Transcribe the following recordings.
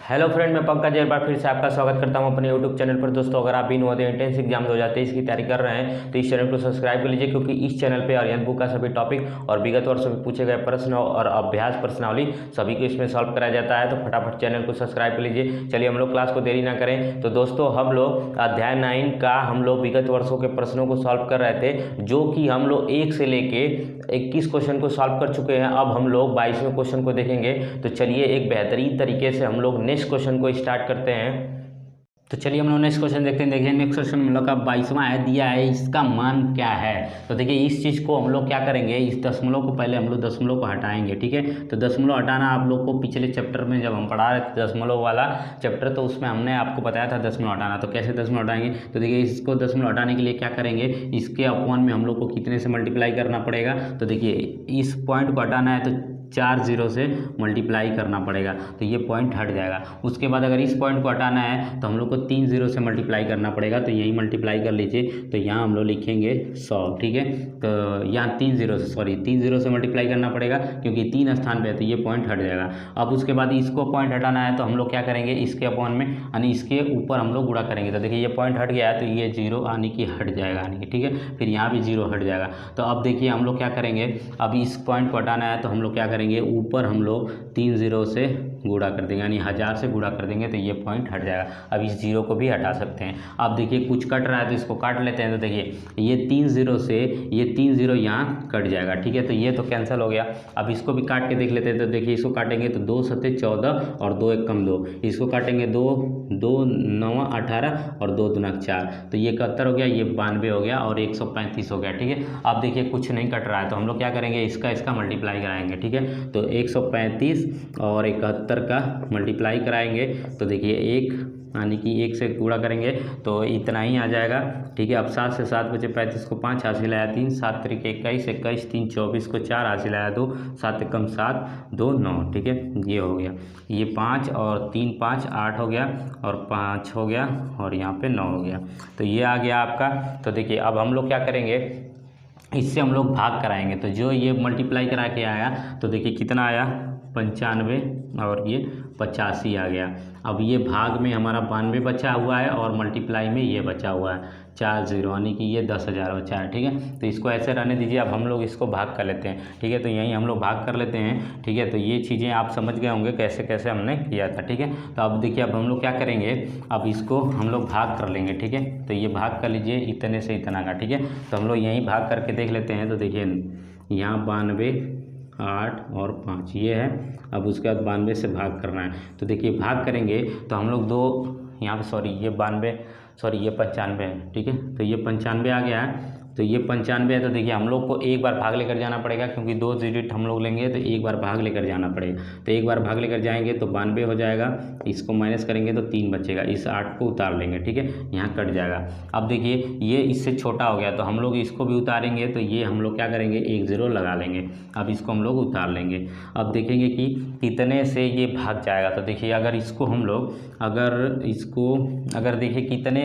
Hello friend, मैं पंकज एक बार फिर से आपका स्वागत करता हूं अपने यूट्यूब चैनल पर। दोस्तों, अगर आप भी नवोदय एंट्रेंस एग्जाम 2023 की तैयारी कर रहे हैं तो इस चैनल को सब्सक्राइब कर लीजिए, क्योंकि इस चैनल पे आर्यन बुक का सभी टॉपिक और विगत वर्षों में पूछे गए प्रश्न और अभ्यास प्रश्नावली सभी को इसमें सॉल्व कराया जाता है। तो फटाफट चैनल को सब्सक्राइब कर लीजिए। चलिए हम लोग क्लास को देरी ना करें। तो दोस्तों, हम लोग अध्याय 9 का हम लोग विगत वर्षों के प्रश्नों को सॉल्व कर रहे थे, जो कि हम लोग 1 से लेके 21 क्वेश्चन को सॉल्व कर चुके हैं। अब हम लोग 22वें क्वेश्चन को देखेंगे। तो चलिए एक बेहतरीन तरीके से हम लोग नेक्स्ट क्वेश्चन को स्टार्ट करते हैं। तो चलिए हम लोग नेक्स्ट क्वेश्चन देखते हैं। देखिए नेक्स्ट क्वेश्चन हम लोग का 22वां है, दिया है, इसका मान क्या है। तो देखिए इस चीज़ को हम लोग क्या करेंगे, इस दशमलव को पहले हम लोग दशमलव को हटाएंगे। ठीक है, तो दशमलव हटाना आप लोग को पिछले चैप्टर में जब हम पढ़ा रहे थे दशमलव वाला चैप्टर, तो उसमें हमने आपको बताया था दशमलव हटाना। तो कैसे दशमलव हटाएंगे, तो देखिए इसको दशमलव हटाने के लिए क्या करेंगे, इसके अपॉन में हम लोग को कितने से मल्टीप्लाई करना पड़ेगा। तो देखिए इस पॉइंट को हटाना है तो 4 0 से मल्टीप्लाई करना पड़ेगा, तो ये पॉइंट हट जाएगा। उसके बाद अगर इस पॉइंट को हटाना है तो हम लोग को 3 0 से मल्टीप्लाई करना पड़ेगा, तो यही मल्टीप्लाई कर लीजिए। तो यहाँ हम लोग लिखेंगे 100। ठीक है, तो यहाँ 3 0 से मल्टीप्लाई करना पड़ेगा, क्योंकि 3 स्थान पे है, तो ये पॉइंट हट जाएगा। अब उसके बाद इसको पॉइंट हटाना है तो हम लोग क्या करेंगे, इसके अपॉन में यानी इसके ऊपर हम लोग गुणा करेंगे। तो देखिए ये पॉइंट हट गया है, तो ये 0 आने की हट जाएगा आने की। ठीक है, फिर यहाँ भी 0 हट जाएगा। तो अब देखिए हम लोग क्या करेंगे, अब इस पॉइंट को हटाना है तो हम लोग क्या करेंगे, ऊपर हम लोग 3 0 से गुणा कर देंगे, यानी 1000 से गुणा कर देंगे, तो ये पॉइंट हट जाएगा। अब इस 0 को भी हटा सकते हैं। अब देखिए कुछ कट रहा है तो इसको काट लेते हैं। तो देखिए ये 3 0 से ये 3 0 यहाँ कट जाएगा। ठीक है, तो ये तो कैंसिल हो गया। अब इसको भी काट के देख लेते हैं। तो देखिए इसको काटेंगे तो 2 7 14 और 2 1 कम 2, इसको काटेंगे 2 2 9 18 और 2 दूना 4, तो ये 71 हो गया, ये 92 हो गया और 135 हो गया। ठीक है, अब देखिए कुछ नहीं कट रहा है तो हम लोग क्या करेंगे, इसका मल्टीप्लाई कराएंगे। ठीक है, तो 135 और 71 का मल्टीप्लाई कराएंगे। तो देखिए 1 यानी कि 1 से गुणा करेंगे तो इतना ही आ जाएगा। ठीक है, अब 7 से 7 बचे 35 को 5 हासिल आया 3, 7 3 21 21 3 24 को 4 हासिल आया 2, 7 कम 7 2 9। ठीक है, ये हो गया, ये 5 और 3 5 8 हो गया और 5 हो गया और यहाँ पे 9 हो गया। तो ये आ गया आपका। तो देखिए अब हम लोग क्या करेंगे, इससे हम लोग भाग कराएंगे। तो जो ये मल्टीप्लाई करा के आया तो देखिए कितना आया, 95 और ये 85 आ गया। अब ये भाग में हमारा 92 बचा हुआ है और मल्टीप्लाई में ये बचा हुआ है 4 0, यानी कि ये 10,000 बचा है। ठीक है, तो इसको ऐसे रहने दीजिए। अब हम लोग इसको भाग कर लेते हैं। ठीक है, तो यहीं हम लोग भाग कर लेते हैं। ठीक है, तो ये चीज़ें आप समझ गए होंगे कैसे कैसे हमने किया था। ठीक है, तो अब देखिए अब हम लोग क्या करेंगे, अब इसको हम लोग भाग कर लेंगे। ठीक है, तो ये भाग कर लीजिए इतने से इतना का। ठीक है, तो हम लोग यहीं भाग करके देख लेते हैं। तो देखिए यहाँ 92 8 और 5 ये है। अब उसके बाद 92 से भाग करना है। तो देखिए भाग करेंगे तो हम लोग 2 यहाँ पे ये 95 है। ठीक है, तो ये 95 आ गया है। तो ये 95 है। तो देखिए हम लोग को एक बार भाग लेकर जाना पड़ेगा, क्योंकि 2 डिजिट हम लोग लेंगे तो एक बार भाग लेकर जाना पड़ेगा। तो एक बार भाग लेकर जाएंगे तो 92 हो जाएगा, इसको माइनस करेंगे तो 3 बचेगा, इस 8 को उतार लेंगे। ठीक है, यहाँ कट जाएगा। अब देखिए ये इससे छोटा हो गया तो हम लोग इसको भी उतारेंगे, तो ये हम लोग क्या करेंगे 1 0 लगा लेंगे। अब इसको हम लोग उतार लेंगे। अब देखेंगे कि कितने से ये भाग जाएगा। तो देखिए अगर इसको हम लोग अगर देखिए कितने,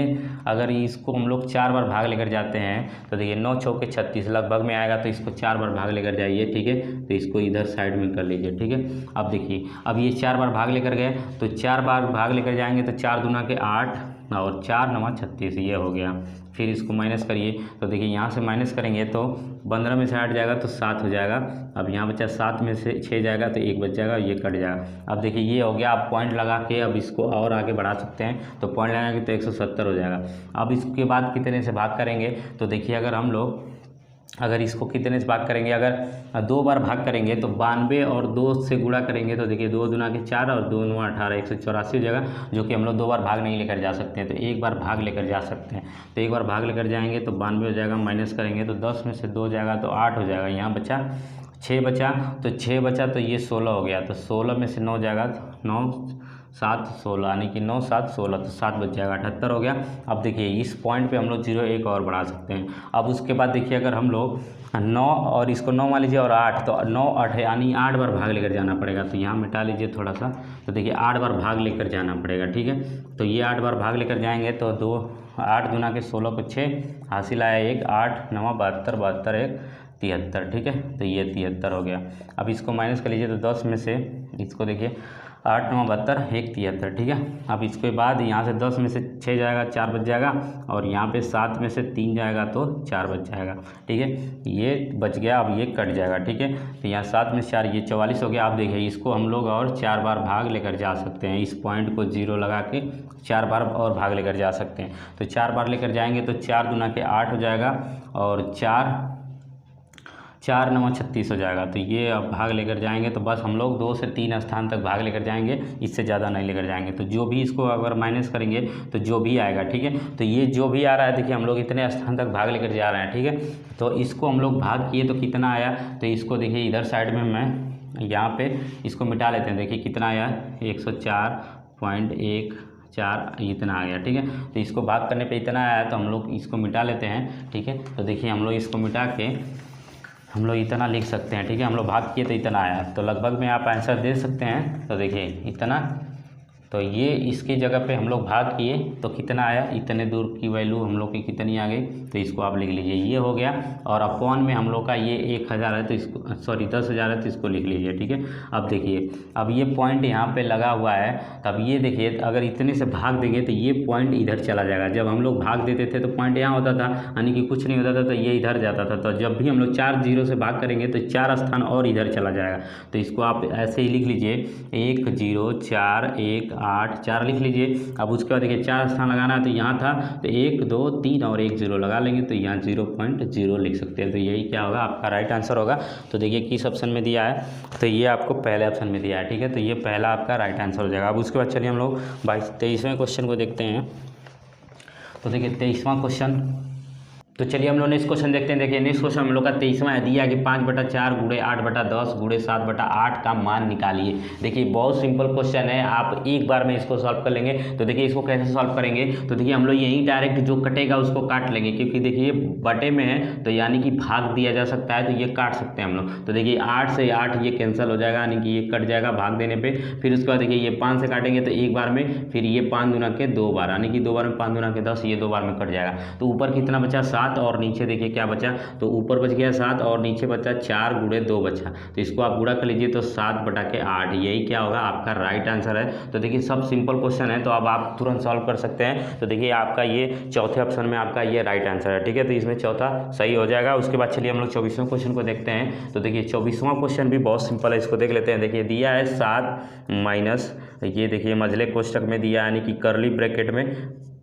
अगर इसको हम लोग 4 बार भाग लेकर जाते हैं तो देखिए 9 चौके 36 लगभग में आएगा। तो इसको 4 बार भाग लेकर जाइए। ठीक है, तो इसको इधर साइड में कर लीजिए। ठीक है, अब देखिए अब ये 4 बार भाग लेकर गए, तो 4 बार भाग लेकर जाएंगे तो 4 दूना के 8 और 4 9 36, ये हो गया। फिर इसको माइनस करिए। तो देखिए यहाँ से माइनस करेंगे तो 15 में से 8 जाएगा तो 7 हो जाएगा। अब यहाँ बचा 7 में से 6 जाएगा तो 1 बच जाएगा, ये कट जाएगा। अब देखिए ये हो गया। आप पॉइंट लगा के अब इसको और आगे बढ़ा सकते हैं। तो पॉइंट लगाएंगे तो 170 हो जाएगा। अब इसके बाद कितने से भाग करेंगे, तो देखिए अगर इसको कितने से भाग करेंगे, अगर 2 बार भाग करेंगे तो 92 और 2 से गुणा करेंगे तो देखिए 2 दूना के 4 और 2 9 18 184 हो जाएगा, जो कि हम लोग 2 बार भाग नहीं लेकर जा सकते हैं। तो एक बार भाग लेकर जा सकते हैं। तो एक बार भाग लेकर जाएंगे तो 92 हो जाएगा, माइनस करेंगे तो 10 में से 2 जाएगा तो 8 हो जाएगा। यहाँ बचा 6 बचा, तो 6 बचा तो ये 16 हो गया। तो 16 में से 9 जाएगा तो 9 7 16, यानी कि 9 7 16, तो 7 बच जाएगा, 78 हो गया। अब देखिए इस पॉइंट पे हम लोग 0 एक और बढ़ा सकते हैं। अब उसके बाद देखिए अगर हम लोग 9 और इसको 9 मान लीजिए और 8, तो 9 8 है, यानी 8 बार भाग लेकर जाना पड़ेगा। तो यहाँ मिटा लीजिए थोड़ा सा। तो देखिए 8 बार भाग लेकर जाना पड़ेगा। ठीक है, तो ये 8 बार भाग लेकर जाएंगे तो 2 8 दूना के 16 को 6 हासिल आया 1, 8 9 72 72 1 73। ठीक है, तो ये 73 हो गया। अब इसको माइनस कर लीजिए तो 10 में से इसको देखिए 8 9 72 1 73, ठीक है। अब इसके बाद यहाँ से 10 में से 6 जाएगा 4 बच जाएगा, और यहाँ पे 7 में से 3 जाएगा तो 4 बच जाएगा, ठीक है। ये बच गया, अब ये कट जाएगा, ठीक है। तो यहाँ 7 में 4 ये 44 हो गया। आप देखिए इसको हम लोग और 4 बार भाग लेकर जा सकते हैं, इस पॉइंट को 0 लगा के 4 बार और भाग लेकर जा सकते हैं। तो 4 बार लेकर जाएंगे तो 4 दूना के 8 हो जाएगा, और 4 9 36 हो जाएगा। तो ये अब भाग लेकर जाएंगे तो बस हम लोग 2 से 3 स्थान तक भाग लेकर जाएंगे, इससे ज़्यादा नहीं लेकर जाएंगे। तो जो भी इसको अगर माइनस करेंगे तो जो भी आएगा, ठीक है। तो ये जो भी आ रहा है देखिए हम लोग इतने स्थान तक भाग लेकर जा रहे हैं, ठीक है। तो इसको हम लोग भाग किए तो कितना आया, तो इसको देखिए इधर साइड में मैं यहाँ पे इसको मिटा लेते हैं। देखिए कितना आया 104.14 इतना आ गया, ठीक है। तो इसको भाग करने पे इतना आया तो हम लोग इसको मिटा लेते हैं, ठीक है। तो देखिए हम लोग इसको मिटा के हम लोग इतना लिख सकते हैं, ठीक है। हम लोग भाग किए तो इतना आया, तो लगभग में आप आंसर दे सकते हैं। तो देखिए इतना, तो ये इसकी जगह पे हम लोग भाग किए तो कितना आया, इतने दूर की वैल्यू हम लोग की कितनी आ गई, तो इसको आप लिख लीजिए, ये हो गया। और अपॉन में हम लोग का ये 1000 है तो इसको, सॉरी 10,000 है तो इसको लिख लीजिए, ठीक है। अब देखिए अब ये पॉइंट यहाँ पे लगा हुआ है, तब ये देखिए अगर इतने से भाग देंगे तो ये पॉइंट इधर चला जाएगा। जब हम लोग भाग देते थे तो पॉइंट यहाँ होता था, यानी कि कुछ नहीं होता था, तो ये इधर जाता था। तो जब भी हम लोग 4 0 से भाग करेंगे तो 4 स्थान और इधर चला जाएगा। तो इसको आप ऐसे ही लिख लीजिए 1 0 4 1 8 4 लिख लीजिए। अब उसके बाद देखिए 4 स्थान लगाना है, तो यहाँ था तो 1 2 3 और 1 0 लगा लेंगे, तो यहाँ 0.0 लिख सकते हैं। तो यही क्या होगा, आपका राइट आंसर होगा। तो देखिए किस ऑप्शन में दिया है, तो ये आपको पहले ऑप्शन में दिया है, ठीक है। तो ये पहला आपका राइट आंसर हो जाएगा। अब उसके बाद चलिए हम लोग 23वें क्वेश्चन को देखते हैं। तो देखिए 23वां क्वेश्चन, तो चलिए हम लोग नेक्स्ट क्वेश्चन देखते हैं। देखिए नेक्स्ट क्वेश्चन हम लोग का 23वां है, दिया कि 5/4 गुणे 8/10 गुणे 7/8 का मान निकालिए। देखिए बहुत सिंपल क्वेश्चन है, आप एक बार में इसको सॉल्व कर लेंगे। तो देखिए इसको कैसे सॉल्व करेंगे, तो देखिए हम लोग यहीं डायरेक्ट जो कटेगा उसको काट लेंगे, क्योंकि देखिए बटे में है तो यानी कि भाग दिया जा सकता है, तो ये काट सकते हैं हम लोग। तो देखिए 8 से 8 ये कैंसिल हो जाएगा, यानी कि ये कट जाएगा भाग देने पर। फिर उसके बाद देखिए ये 5 से काटेंगे तो एक बार में, फिर ये 5 दूना के 2 बार, यानी कि 2 बार में 5 दूना के 10, ये 2 बार में कट जाएगा। तो ऊपर कितना बचा 7, और नीचे देखिए क्या बचा, तो ऊपर बच गया 7 और नीचे बचा 4 गुणे 2 बचा। तो इसको आप गुणा कर लीजिए तो 7/8, यही क्या होगा, आपका राइट आंसर है। तो देखिए सब सिंपल क्वेश्चन है, तो अब आप तुरंत सॉल्व कर सकते हैं। तो देखिए आपका ये चौथे ऑप्शन में आपका ये राइट आंसर है, ठीक है। तो इसमें चौथा सही हो जाएगा। उसके बाद चलिए हम लोग 24वें क्वेश्चन को देखते हैं। तो देखिए 24वां क्वेश्चन भी बहुत सिंपल है, इसको देख लेते हैं। देखिए दिया है 7 माइनस, ये देखिए मझले कोष्ठक में दिया, यानी कि कर्ली ब्रैकेट में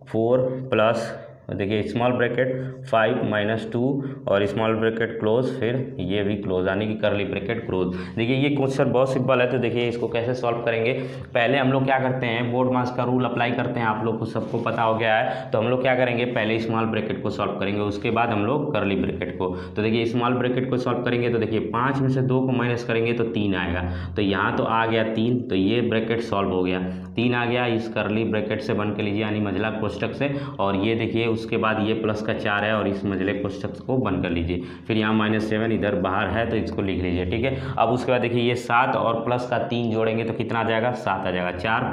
4 प्लस देखिए स्मॉल ब्रैकेट 5 - 2 और स्मॉल ब्रैकेट क्लोज, फिर ये भी क्लोज, यानी कि कर्ली ब्रैकेट क्लोज। देखिए ये क्वेश्चन बहुत सिंपल है। तो देखिए इसको कैसे सॉल्व करेंगे, पहले हम लोग क्या करते हैं, बोर्ड मास का रूल अप्लाई करते हैं, आप लोग को सबको पता हो गया है। तो हम लोग क्या करेंगे, पहले स्मॉल ब्रैकेट को सॉल्व करेंगे, उसके बाद हम लोग कर्ली ब्रैकेट को। तो देखिए स्मॉल ब्रैकेट को सॉल्व करेंगे तो देखिए 5 में से 2 को माइनस करेंगे तो 3 आएगा। तो यहाँ तो आ गया 3, तो ये ब्रैकेट सॉल्व हो गया, 3 आ गया। इस कर्ली ब्रैकेट से बन के लीजिए, यानी मझला कोष्ठक से। और ये देखिए उसके बाद ये प्लस का 4 है, और इस मझले कोष्ठक को बंद कर लीजिए। फिर यहाँ -7 इधर बाहर है तो इसको लिख लीजिए, ठीक है। अब उसके बाद देखिए ये 7 और प्लस का 3 जोड़ेंगे तो कितना आ जाएगा, 7 आ जाएगा। 4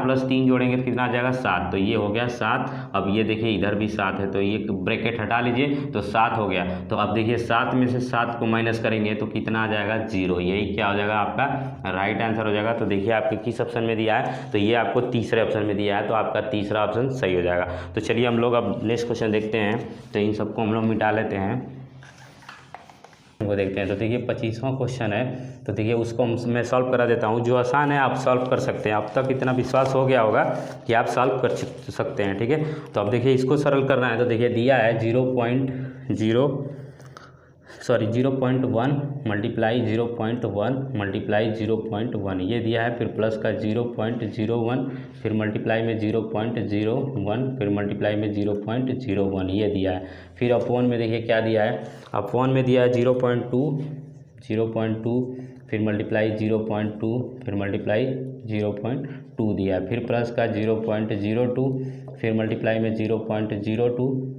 प्लस 3 जोड़ेंगे तो कितना आ जाएगा, 7। तो ये हो गया 7। अब ये देखिए इधर भी 7 है, तो ये ब्रैकेट हटा लीजिए तो 7 हो गया। तो अब देखिए 7 में से 7 को माइनस करेंगे तो कितना आ जाएगा, 0। यही क्या हो जाएगा, आपका राइट आंसर हो जाएगा। तो देखिए आपके किस ऑप्शन में दिया है, तो ये आपको तीसरे ऑप्शन में दिया है, तो आपका तीसरा ऑप्शन सही हो जाएगा। तो चलिए हम लोग अब नेक्स्ट क्वेश्चन देखते हैं। तो इन सबको हम लोग मिटा लेते हैं, वो देखते हैं। तो देखिए 25वां क्वेश्चन है। तो देखिए उसको मैं सॉल्व करा देता हूँ, जो आसान है आप सॉल्व कर सकते हैं। अब तक इतना विश्वास हो गया होगा कि आप सॉल्व कर सकते हैं, ठीक है। तो अब देखिए इसको सरल करना है। तो देखिए दिया है 0.1 × 0.1 × 0.1 ये दिया है। फिर प्लस का 0.01, फिर मल्टीप्लाई में 0.01, फिर मल्टीप्लाई में 0.01 ये दिया है। फिर अपॉन में देखिए क्या दिया है, अपॉन में दिया है 0.2, फिर मल्टीप्लाई 0.2, फिर मल्टीप्लाई 0.2 दिया है। फिर प्लस का 0.02, फिर मल्टीप्लाई में 0.02,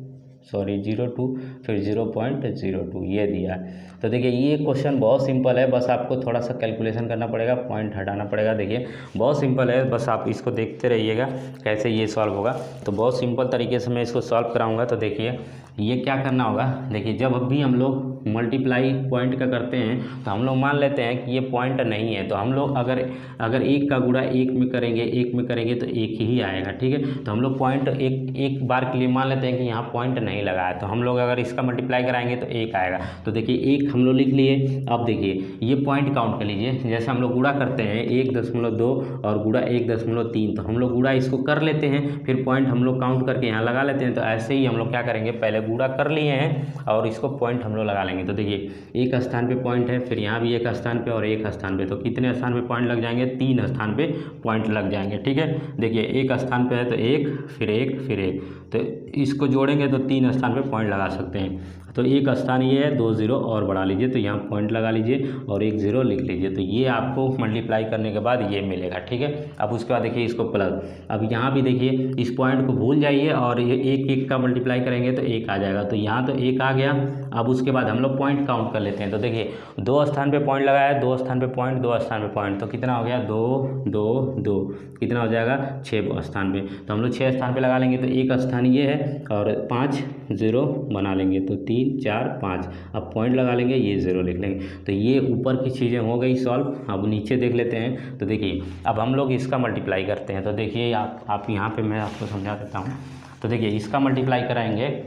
फिर 0.02 ये दिया है। तो देखिए ये क्वेश्चन बहुत सिंपल है, बस आपको थोड़ा सा कैलकुलेशन करना पड़ेगा, पॉइंट हटाना पड़ेगा। देखिए बहुत सिंपल है, बस आप इसको देखते रहिएगा कैसे ये सॉल्व होगा। तो बहुत सिंपल तरीके से मैं इसको सॉल्व कराऊंगा। तो देखिए ये क्या करना होगा, देखिए जब भी हम लोग मल्टीप्लाई पॉइंट का करते हैं तो हम लोग मान लेते हैं कि ये पॉइंट नहीं है, तो हम लोग अगर एक का गुणा एक में करेंगे तो एक ही आएगा, ठीक है। तो हम लोग पॉइंट एक बार के लिए मान लेते हैं कि यहाँ पॉइंट नहीं लगा है, तो हम लोग अगर इसका मल्टीप्लाई कराएंगे तो एक आएगा। तो देखिए एक हम लोग लिख लिए। अब देखिए ये पॉइंट काउंट कर लीजिए, जैसे हम लोग गुणा करते हैं 1.2 और गुणा 1.3, तो हम लोग गुणा इसको कर लेते हैं, फिर पॉइंट हम लोग काउंट करके यहाँ लगा लेते हैं। तो ऐसे ही हम लोग क्या करेंगे, पहले गुणा कर लिए हैं और इसको पॉइंट हम लोग लगा लेंगे। तो देखिए एक स्थान पे पॉइंट है, फिर यहाँ भी एक स्थान पे और एक स्थान पे, तो कितने स्थान पे पॉइंट लग जाएंगे, 3 स्थान पे पॉइंट लग जाएंगे, ठीक है। देखिए एक स्थान पे है तो एक, फिर एक, फिर एक, तो इसको जोड़ेंगे तो 3 स्थान पे पॉइंट लगा सकते हैं। तो एक स्थान ये है, 2 जीरो और बढ़ा लीजिए, तो यहाँ पॉइंट लगा लीजिए और 1 जीरो लिख लीजिए, तो ये आपको मल्टीप्लाई करने के बाद ये मिलेगा, ठीक है। अब उसके बाद देखिए इसको प्लस, अब यहाँ भी देखिए इस पॉइंट को भूल जाइए और ये एक का मल्टीप्लाई करेंगे तो 1 आ जाएगा, तो यहाँ तो 1 आ गया। अब उसके बाद हम लोग पॉइंट काउंट कर लेते हैं। तो देखिए 2 स्थान पे पॉइंट लगाया है, 2 स्थान पे पॉइंट, 2 स्थान पे पॉइंट, तो कितना हो गया, 2 2 2, कितना हो जाएगा, 6 स्थान पे। तो हम लोग 6 स्थान पे लगा लेंगे, तो एक स्थान ये है और 5 जीरो बना लेंगे, तो 3 4 5, अब पॉइंट लगा लेंगे, ये 0 लिख लेंगे। तो ये ऊपर की चीज़ें हो गई सॉल्व। अब नीचे देख लेते हैं। तो देखिए अब हम लोग इसका मल्टीप्लाई करते हैं। तो देखिए आप यहाँ पे मैं आपको समझा देता हूँ। तो देखिए इसका मल्टीप्लाई कराएंगे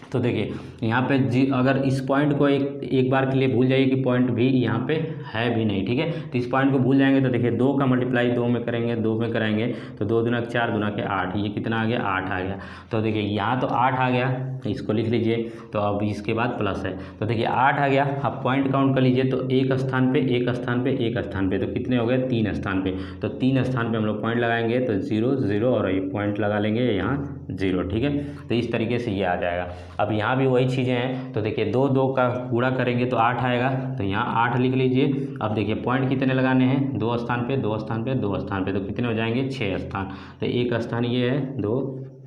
तो देखिए यहाँ पे अगर इस पॉइंट को एक बार के लिए भूल जाइए कि पॉइंट भी यहाँ पे है भी नहीं, ठीक है। तो इस पॉइंट को भूल जाएंगे तो देखिए 2 का मल्टीप्लाई 2 में करेंगे, 2 में कराएंगे तो 2 दूना 4, दूना के 8, ये कितना आ गया, 8 आ गया। तो देखिए यहाँ तो 8 आ गया, इसको लिख लीजिए। तो अब इसके बाद प्लस है, तो देखिए 8 आ गया। अब पॉइंट काउंट कर लीजिए, तो एक स्थान पे एक स्थान पे एक स्थान पे, तो कितने हो गए, 3 स्थान पे। तो 3 स्थान पे हम लोग पॉइंट लगाएंगे, तो 0 0 और ये पॉइंट लगा लेंगे यहाँ 0, ठीक है। तो इस तरीके से ये आ जाएगा। अब यहाँ भी वही चीज़ें हैं। तो देखिए 2 2 का गुणा करेंगे तो 8 आएगा, तो यहाँ 8 लिख लीजिए। अब देखिए पॉइंट कितने लगाने हैं, 2 स्थान पे 2 स्थान पे 2 स्थान पे, तो कितने हो जाएंगे, 6 स्थान। तो एक स्थान ये है, 2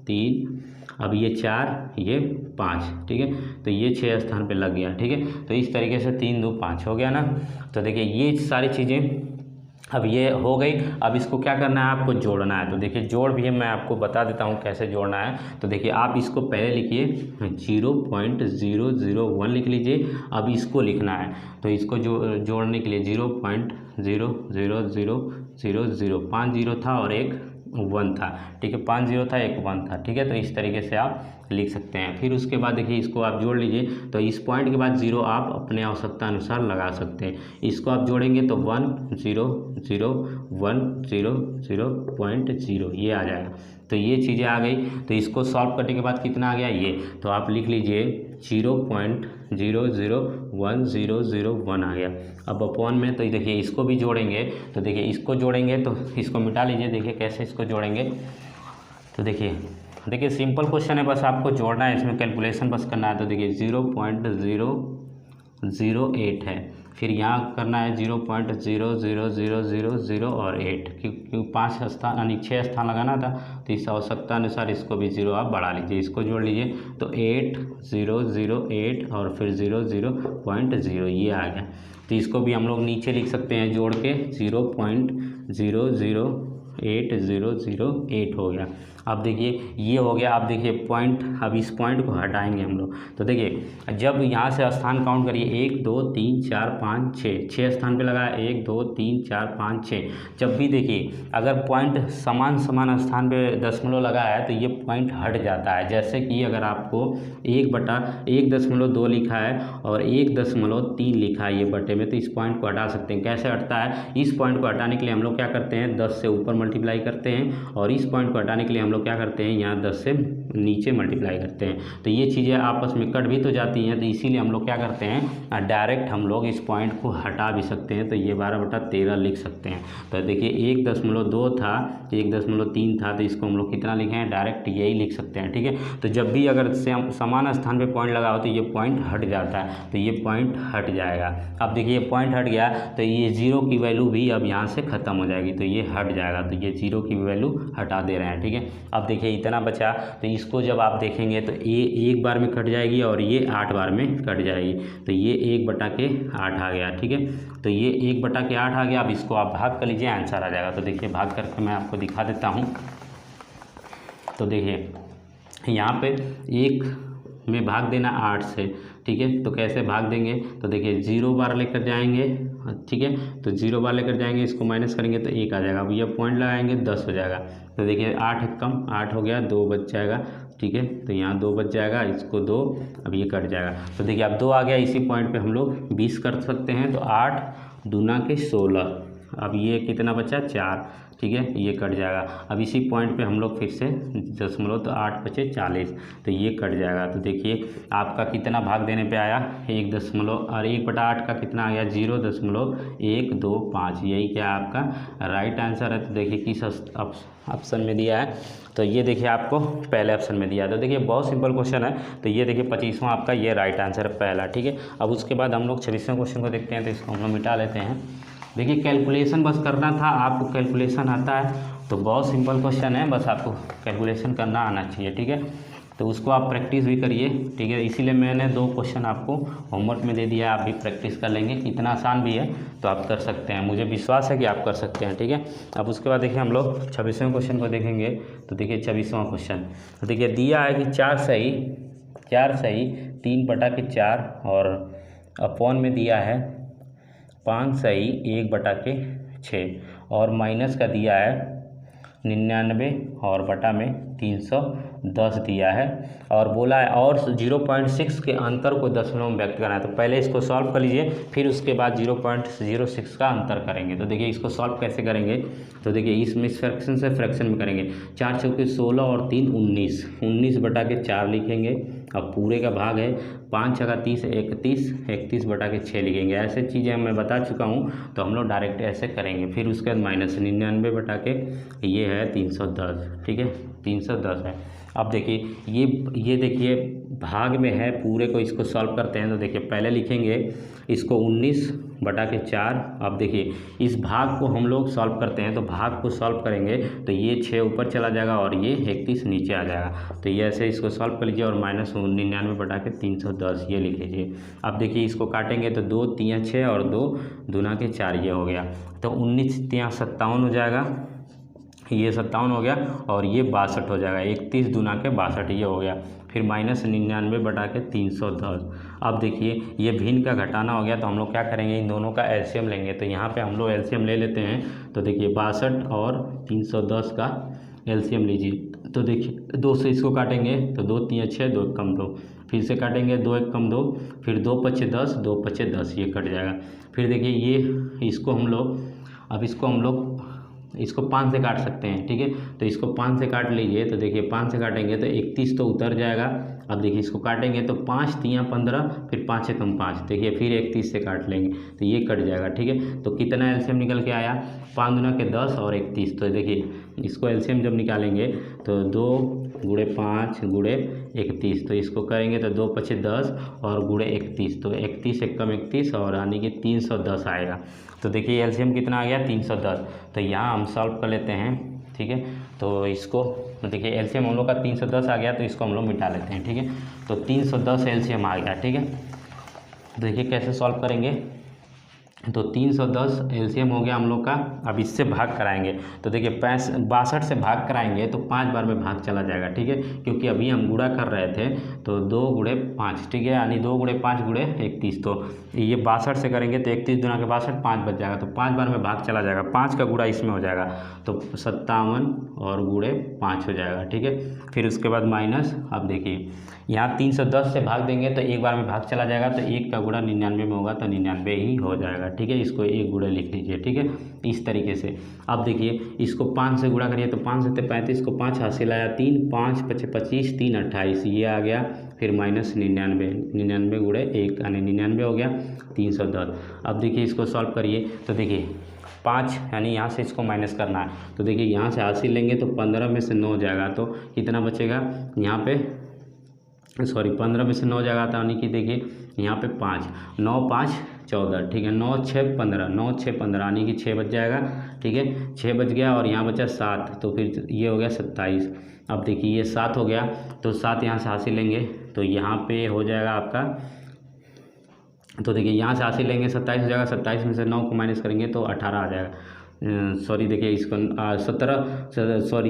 3, अब ये 4, ये 5, ठीक है। तो ये 6 स्थान पे लग गया, ठीक है। तो इस तरीके से 3 2 5 हो गया ना। तो देखिए ये सारी चीज़ें अब ये हो गई। अब इसको क्या करना है, आपको जोड़ना है। तो देखिए जोड़ भी मैं आपको बता देता हूँ कैसे जोड़ना है। तो देखिए आप इसको पहले लिखिए 0.001 लिख लीजिए। अब इसको लिखना है, तो इसको जोड़ने के लिए 0.00000, 5 जीरो था और एक 1 था, ठीक है। 5 जीरो था, एक 1 था, ठीक है। तो इस तरीके से आप लिख सकते हैं। फिर उसके बाद देखिए इसको आप जोड़ लीजिए, तो इस पॉइंट के बाद 0 आप अपने आवश्यकता अनुसार लगा सकते हैं। इसको आप जोड़ेंगे तो 1 0 0 1 0 0.0 ये आ जाएगा। तो ये चीज़ें आ गई। तो इसको सॉल्व करने के बाद कितना आ गया ये, तो आप लिख लीजिए 0.001001 आ गया। अब अपॉन में तो देखिए इसको भी जोड़ेंगे, तो देखिए इसको जोड़ेंगे तो इसको मिटा लीजिए। देखिए कैसे इसको जोड़ेंगे, तो देखिए सिंपल क्वेश्चन है, बस आपको जोड़ना है, इसमें कैलकुलेशन बस करना है। तो देखिए 0.008 है, फिर यहाँ करना है 0.00000 और 8, क्योंकि 5 स्थान यानी 6 स्थान लगाना था, तो इस आवश्यकता अनुसार इसको भी 0 आप बढ़ा लीजिए। इसको जोड़ लीजिए तो 8008 और फिर 00.0 ये आ गया। तो इसको भी हम लोग नीचे लिख सकते हैं जोड़ के, 0.008 हो गया। अब देखिए ये हो गया। अब देखिए पॉइंट, अब इस पॉइंट को हटाएंगे हम लोग। तो देखिए जब यहाँ से स्थान काउंट करिए 1 2 3 4 5 6 स्थान पे लगाया, 1 2 3 4 5 6। जब भी देखिए अगर पॉइंट समान स्थान पे दशमलव लगा है तो ये पॉइंट हट जाता है। जैसे कि अगर आपको 1.2 लिखा है और 1.3 लिखा है ये बटे में, तो इस पॉइंट को हटा सकते हैं। कैसे हटता है, इस पॉइंट को हटाने के लिए हम लोग क्या करते हैं, 10 से ऊपर मल्टीप्लाई करते हैं, और इस पॉइंट को हटाने के लिए हम लोग क्या करते हैं, यहाँ 10 से नीचे मल्टीप्लाई करते हैं। तो ये चीज़ें आपस में कट भी तो जाती हैं, तो इसीलिए हम लोग क्या करते हैं, डायरेक्ट हम लोग इस पॉइंट को हटा भी सकते हैं। तो ये 12/13 लिख सकते हैं। तो देखिए 1.2 था, 1.3 था, तो इसको हम लोग कितना लिखे हैं, डायरेक्ट यही लिख सकते हैं, ठीक है। तो जब भी अगर समान स्थान पे पॉइंट लगा हो तो ये पॉइंट हट जाता है, तो ये पॉइंट हट जाएगा। अब देखिए पॉइंट हट गया तो ये 0 की वैल्यू भी अब यहाँ से ख़त्म हो जाएगी, तो ये हट जाएगा। तो ये 0 की वैल्यू हटा दे रहे हैं, ठीक है। अब देखिए इतना बचा, तो इसको जब आप देखेंगे तो ये 1 बार में कट जाएगी और ये 8 बार में कट जाएगी। तो ये 1/8 आ गया, ठीक है। तो ये 1/8 आ गया। अब इसको आप भाग कर लीजिए, आंसर आ जाएगा। तो देखिए भाग करके मैं आपको दिखा देता हूँ। तो देखिए यहाँ पे 1 में भाग देना 8 से, ठीक है। तो कैसे भाग देंगे, तो देखिए 0 बार लेकर जाएंगे, ठीक है। तो 0 बार लेकर जाएंगे, इसको माइनस करेंगे तो 1 आ जाएगा। अब ये पॉइंट लगाएंगे 10 हो जाएगा। तो देखिए 8 कम 8 हो गया, 2 बच जाएगा, ठीक है। तो यहाँ 2 बच जाएगा, इसको 2, अब ये कट जाएगा। तो देखिए अब 2 आ गया, इसी पॉइंट पे हम लोग 20 कर सकते हैं। तो 8 दूना के 16, अब ये कितना बचा 4, ठीक है, ये कट जाएगा। अब इसी पॉइंट पे हम लोग फिर से दशमलव, तो 8 बचे 40, तो ये कट जाएगा। तो देखिए आपका कितना भाग देने पे आया 1 दशमलव, और 1/8 का कितना आ गया 0.125, यही क्या आपका राइट आंसर है। तो देखिए किस ऑप्शन में दिया है, तो ये देखिए आपको पहले ऑप्शन में दिया है। तो देखिए बहुत सिंपल क्वेश्चन है। तो ये देखिए 25वां आपका ये राइट आंसर है पहला, ठीक है। अब उसके बाद हम लोग 26वें क्वेश्चन को देखते हैं। तो इसको हम लोग मिटा लेते हैं। देखिए कैलकुलेशन बस करना था, आपको कैलकुलेशन आता है तो बहुत सिंपल क्वेश्चन है, बस आपको कैलकुलेशन करना आना चाहिए, ठीक है। तो उसको आप प्रैक्टिस भी करिए, ठीक है। इसीलिए मैंने 2 क्वेश्चन आपको होमवर्क में दे दिया, आप भी प्रैक्टिस कर लेंगे। इतना आसान भी है तो आप कर सकते हैं, मुझे विश्वास है कि आप कर सकते हैं, ठीक है। अब उसके बाद देखिए हम लोग 26वें क्वेश्चन को देखेंगे। तो देखिए 26वां क्वेश्चन, तो देखिए दिया है कि 4 सही 3/4 और अपॉन में दिया है 5 सही 1/6 और माइनस का दिया है 99 और बटा में 310 दिया है, और बोला है और 0.6 के अंतर को दशमलव में व्यक्त करना है। तो पहले इसको सॉल्व कर लीजिए, फिर उसके बाद 0.06 का अंतर करेंगे। तो देखिए इसको सॉल्व कैसे करेंगे, तो देखिए इसमें इस फ्रैक्शन से फ्रैक्शन में करेंगे। 4 चौके 16 और 3 19, 19/4 लिखेंगे। अब पूरे का भाग है 5 छका 30 31, 31/6 लिखेंगे। ऐसे चीज़ें मैं बता चुका हूँ, तो हम लोग डायरेक्ट ऐसे करेंगे। फिर उसके बाद माइनस 99/, ये है 310, ठीक है, 310 है। अब देखिए ये देखिए भाग में है पूरे को, इसको सॉल्व करते हैं। तो देखिए पहले लिखेंगे इसको 19/4। अब देखिए इस भाग को हम लोग सॉल्व करते हैं, तो भाग को सॉल्व करेंगे तो ये 6 ऊपर चला जाएगा और ये 31 नीचे आ जाएगा। तो ये ऐसे इसको सॉल्व कर लीजिए, और माइनस 99/310 ये लिख लीजिए। अब देखिए इसको काटेंगे तो 2 3 6 और 2 दूना के 4, ये हो गया। तो 19 3 57 हो जाएगा, ये 57 हो गया, और ये 62 हो जाएगा। 31 दूना के 62, ये हो गया। फिर माइनस 99/310। अब देखिए ये भिन्न का घटाना हो गया, तो हम लोग क्या करेंगे, इन दोनों का एलसीएम लेंगे। तो यहाँ पे हम लोग एलसीएम ले लेते हैं। तो देखिए 62 और 310 का एलसीएम लीजिए। तो देखिए 2 से इसको काटेंगे तो 2 3 6, 2 कम 2, फिर से काटेंगे 2 1 कम 2, फिर 2 5 10, 2 5 10, ये कट जाएगा। फिर देखिए ये इसको हम लोग इसको 5 से काट सकते हैं, ठीक है। तो इसको 5 से काट लीजिए। तो देखिए 5 से काटेंगे तो 31 तो उतर जाएगा। अब देखिए इसको काटेंगे तो 5 3 15, फिर 5 से कम 5, देखिए फिर 31 से काट लेंगे तो ये कट जाएगा, ठीक है। तो कितना एलसीएम निकल के आया 5 दूना के 10 और 31। तो देखिए इसको एलसीएम जब निकालेंगे तो 2 गुणे 5 गुणे 31, तो इसको करेंगे तो 2 5 10 और गुणे 31, तो 31 एकम 31 और यानी कि 310 आएगा। तो देखिए एलसीएम कितना आ गया 310। तो यहाँ हम सॉल्व कर लेते हैं, ठीक है। तो इसको देखिए एलसीएम हम लोग का 310 आ गया, तो इसको हम लोग मिटा लेते हैं, ठीक है। तो 310 एलसीएम आ गया, ठीक है। देखिए कैसे सॉल्व करेंगे, तो 310 एलसीएम हो गया हम लोग का। अब इससे भाग कराएंगे, तो देखिए 62 से भाग कराएंगे तो 5 बार में भाग चला जाएगा, ठीक है। क्योंकि अभी हम गुणा कर रहे थे, तो 2 गुणे 5, ठीक है, यानी 2 गुणे 5 गुणे 31। तो ये 62 से करेंगे तो 31 दूना के 62, 5 बच जाएगा। तो 5 बार में भाग चला जाएगा, 5 का गुणा इसमें हो जाएगा, तो 57 और गुणे 5 हो जाएगा, ठीक है। फिर उसके बाद माइनस, अब देखिए यहाँ 310 से भाग देंगे तो 1 बार में भाग चला जाएगा, तो 1 का गुणा 99 में होगा, तो 99 ही हो जाएगा, ठीक है। इसको 1 गुणा लिख लीजिए, ठीक है, इस तरीके से। अब देखिए इसको 5 से गुणा करिए, तो 5 से 35 को 5 हासिल आया 3, 5 5 25, 3 28, ये आ गया। फिर माइनस 99 गुणे 1 यानी 99 हो गया 310। अब देखिए इसको सॉल्व करिए, तो देखिए 5 यानी यहाँ से इसको माइनस करना है। तो देखिए यहाँ से हासिल लेंगे तो 15 में से 9 जाएगा, तो कितना बचेगा यहाँ पे, सॉरी 15 में से 9 जाएगा, तो यानी कि देखिए यहाँ पे 5, 9 5 14, ठीक है, 9 6 15, 9 6 15 यानी कि 6 बच जाएगा, ठीक है, 6 बच गया और यहाँ बचा 7, तो फिर ये हो गया 27। अब देखिए ये 7 हो गया, तो 7 यहाँ से हासिल लेंगे तो यहाँ पे हो जाएगा आपका, तो देखिए यहाँ से हासिल लेंगे 27 हो जाएगा, 27 में से 9 को माइनस करेंगे तो 18 आ जाएगा। सॉरी देखिए इसको